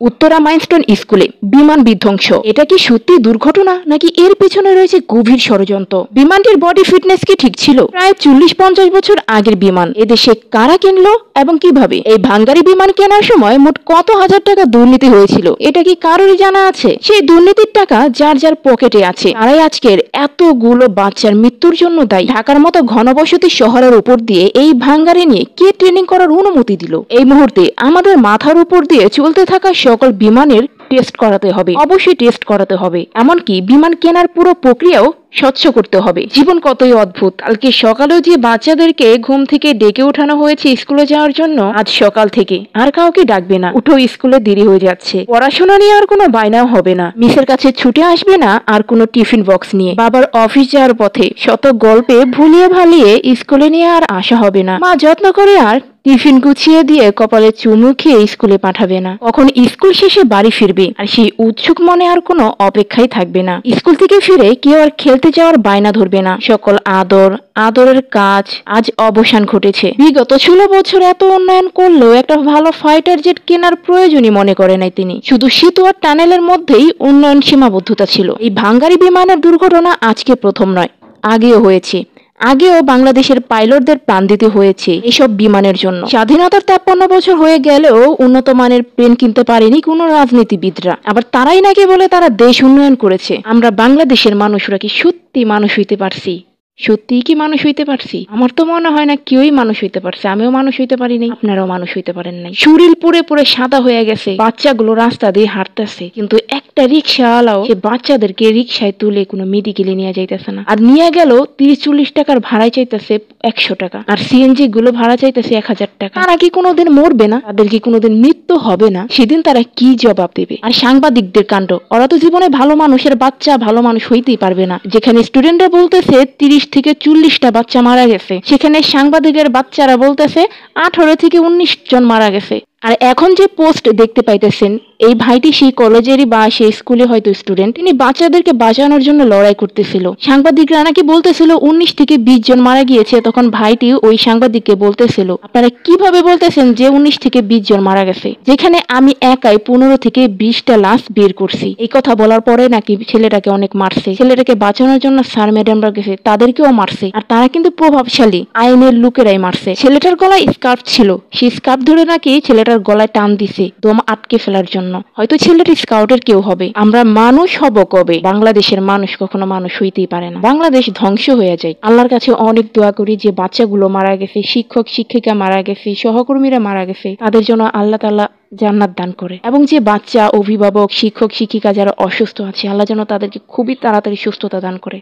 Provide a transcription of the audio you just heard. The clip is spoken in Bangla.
উত্তরা মাইলস্টোন স্কুলে বিমান বিধ্বংস। এটা কি সত্যি দুর্ঘটনা নাকি এর পেছনে রয়েছে গভীর ষড়যন্ত্র? বিমানটির বডি ফিটনেস কি ঠিক ছিল? প্রায় 40-50 বছর আগের বিমান এদেশে কারা কিনলো এবং কিভাবে? এই ভাঙ্গারি বিমান কেনার সময় মোট কত হাজার টাকা দুর্নীতি হয়েছিল, এটা কি কারোরই জানা আছে? সেই দুর্নীতির টাকা যার যার পকেটে আছে তারাই আজকের এতগুলো বাচ্চার মৃত্যুর জন্য দায়ী। ঢাকার মতো ঘনবসতি শহরের উপর দিয়ে এই ভাঙ্গারি নিয়ে কে ট্রেনিং করার অনুমতি দিল? এই মুহূর্তে আমাদের মাথার উপর দিয়ে চলতে থাকা সকল বিমানের টেস্ট করাতে হবে, অবশ্যই টেস্ট করাতে হবে। এমনকি বিমান কেনার পুরো প্রক্রিয়াও স্বচ্ছ করতে হবে। জীবন কতই অদ্ভুত। কালকে সকালেও যে বাচ্চাদেরকে ঘুম থেকে ডেকে ওঠানো হয়েছে স্কুলে যাওয়ার জন্য, আজ সকাল থেকে আর কাউকে ডাকবে না, উঠো স্কুলে দেরি হয়ে যাচ্ছে। পড়াশোনা নিয়ে আর কোনো বায়নাও হবে না, মিসের কাছে ছুটে আসবে না আর কোনো টিফিন বক্স নিয়ে। বাবার অফিস যাওয়ার পথে শত গল্পে ভুলিয়ে ভালিয়ে স্কুলে নিয়ে আর আসা হবে না। মা যত্ন করে আর টিফিন গুছিয়ে দিয়ে কপালে চুমু খেয়ে স্কুলে পাঠাবে না। কখন স্কুল শেষে বাড়ি ফিরবে আর সেই উৎসুক মনে আর কোনো অপেক্ষাই থাকবে না। স্কুল থেকে ফিরে কেউ আর খেলতে যাওয়ার বায়না ধরবে না। সকল আদরের কাজ আজ অবসান ঘটেছে। বিগত 16 বছর এত উন্নয়ন করলেও একটা ভালো ফাইটার জেট কেনার প্রয়োজনই মনে করে নাই তিনি। শুধু সিতুয়ার টানেলের মধ্যেই উন্নয়ন সীমাবদ্ধতা ছিল। এই ভাঙ্গারি বিমানের দুর্ঘটনা আজকে প্রথম নয়, আগেও হয়েছে। আগেও বাংলাদেশের পাইলটদের প্রাণ দিতে হয়েছে এসব বিমানের জন্য। স্বাধীনতার 53 বছর হয়ে গেলেও উন্নত মানের প্লেন কিনতে পারেনি কোনো রাজনীতিবিদরা। আবার তারাই নাকি বলে তারা দেশ উন্নয়ন করেছে। আমরা বাংলাদেশের মানুষরা কি সত্যি মানুষ হইতে পারছি? সত্যিই কি মানুষ হইতে পারছি? আমার তো মনে হয় না কেউই মানুষ হইতে পারছে। আমিও মানুষ হইতে পারি নাই, আপনারাও মানুষ হইতে পারেন নাই। শরীর পুড়ে পুড়ে সাদা হয়ে গেছে, বাচ্চাগুলো রাস্তা দিয়ে হাঁটতেছে, কিন্তু একটা রিক্সাওয়ালাও সে বাচ্চাদেরকে রিক্সায় তুলে কোনো মেডিকেলে নিয়ে যাইতেছে না। আর নিয়ে গেল 30-40 টাকার ভাড়ায় চাইতেছে 100 টাকা, আর সিএনজি গুলো ভাড়া চাইতেছে 1000 টাকা। তারা কি কোনোদিন মরবে না? তাদের কি কোনোদিন মৃত্যু হবে না? সেদিন তারা কি জবাব দেবে? আর সাংবাদিকদের কাণ্ড, ওরা তো জীবনে ভালো মানুষের বাচ্চা ভালো মানুষ হইতেই পারবে না। যেখানে স্টুডেন্টরা বলতেছে 30 থেকে 40টা বাচ্চা মারা গেছে, সেখানে সাংবাদিকের বাচ্চারা বলতেছে 18 থেকে 19 জন মারা গেছে। আর এখন যে পোস্ট দেখতে পাইতেছেন, এই ভাইটি সেই কলেজেরই বা সেই স্কুলে হয়তো স্টুডেন্ট, তিনি বাচ্চাদেরকে বাঁচানোর জন্য লড়াই করতেছিল। সাংবাদিকরা নাকি বলতেছিল 19 থেকে 20 জন মারা গিয়েছে। তখন ভাইটি ওই সাংবাদিককে বলতেছিল, আপনারা কিভাবে বলতেছেন যে 19 থেকে 20 জন মারা গেছে, যেখানে আমি একাই 15 থেকে 20টা লাশ বের করছি। এই কথা বলার পরে নাকি ছেলেটাকে অনেক মারছে। ছেলেটাকে বাঁচানোর জন্য স্যার ম্যাডামরা গেছে, তাদেরকেও মারছে। আর তারা কিন্তু প্রভাবশালী আইনের লোকেরাই মারছে। ছেলেটার গলায় স্কার্ফ ছিল, সেই স্কার্ফ ধরে নাকি ছেলেটার গলায় টান দিছে দম আটকে ফেলার জন্য। হয়তো ছেলেটি স্কাউটের কেউ হবে। আমরা মানুষ হব কবে? বাংলাদেশের মানুষ কখনো মানুষ হইতেই পারে না। বাংলাদেশ ধ্বংস হয়ে যায়। আল্লাহর কাছে অনেক দোয়া করি যে বাচ্চাগুলো মারা গেছে, শিক্ষক শিক্ষিকা মারা গেছে, সহকর্মীরা মারা গেছে, তাদের জন্য আল্লাহ তাআলা জান্নাত দান করে। এবং যে বাচ্চা, অভিভাবক, শিক্ষক শিক্ষিকা যারা অসুস্থ আছে, আল্লাহ যেন তাদেরকে খুবই তাড়াতাড়ি সুস্থতা দান করে।